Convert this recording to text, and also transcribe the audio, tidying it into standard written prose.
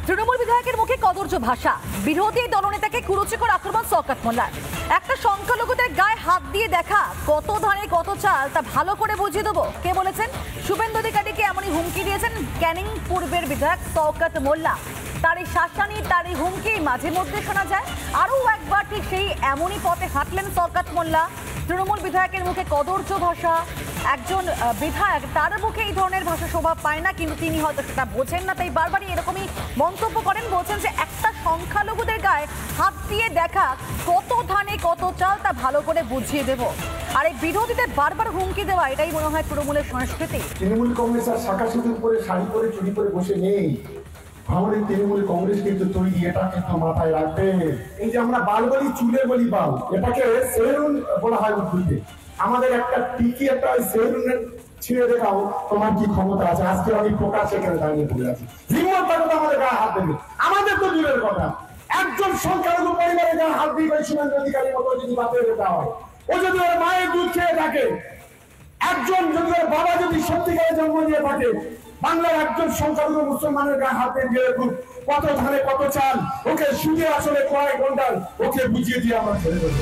তৃণমূল বিধায়কের মুখে কদর্য ভাষা, বিরোধী দলনেতাকে কুরুচিকর আক্রমণ শওকত মোল্লার। একটা সংখ্যালঘুদের গায়ে হাত দিয়ে দেখা, কত ধানে কত চাল তা ভালো করে বুঝিয়ে দেবো। কে বলেছেন? শুভেন্দু অধিকারীকে এমনই হুমকি দিয়েছেন ক্যানিং পূর্বের বিধায়ক শওকত মোল্লা। তার এই শাসানি, তার এই হুমকি মাঝে মধ্যে শোনা যায়। আরও একবার ঠিক সেই এমনই পথে হাঁটলেন শওকত মোল্লা। তৃণমূল বিধায়কের মুখে কদর্য ভাষা, একজন বিধায়ক তার মুখে এই ধরনের ভাষা শোভা পায় না, কিন্তু তিনি হয়তো সেটা বোঝেন না, তাই বারবারই এরকমই মন্তব্য করেন। বলছেন যে একটা সংখ্যালঘুদের গায়ে হাত দিয়ে দেখা, কত ধানে কত চাল তা ভালো করে বুঝিয়ে দেব। আর এই বিরোধীদের বারবার হুমকি দেওয়া, এটাই মনে হয় তৃণমূলের সংস্কৃতি। তৃণমূল কংগ্রেস আর শাখা সিঁদুর পরে শাড়ি পরে চুরি করে বসে নেই। আমাদের তৃণমূল কংগ্রেস কিন্তু তৈরি, এটা কিন্তু মাথায় রাখবে। এই যে আমরা বাল বলি, চুলে বলি বাল, এটাকে সেলুন বলা হয় উর্দুতে। আমাদের একটা টিকি, একটা সেলুনের ছিঁড়ে দেখাও তোমার কি ক্ষমতা আছে। আজকে আমি প্রকাশ এখানে দাঁড়িয়ে পড়ে আছি, হিম্মত থাকবে তো আমাদের গায়ে হাত দেবে। আমাদের তো দূরের কথা, একজন সংখ্যালঘু পরিবারের গায়ে হাত দিয়ে শুভেন্দু অধিকারীর মতো যদি বাপের দেওয়া হয়, ও যদি ওর মায়ের দুধ খেয়ে থাকে, একজন যদি ওর বাবা যদি সত্যিকারে জন্ম নিয়ে থাকে, বাংলার একজন সংখ্যালঘু মুসলমানের গায়ে হাতে দিয়ে কত ধানে কত চাল, ওকে সুদে আসলে কয়েক ঘন্টার ওকে বুঝিয়ে দিয়ে আমরা ছেড়ে দেবো।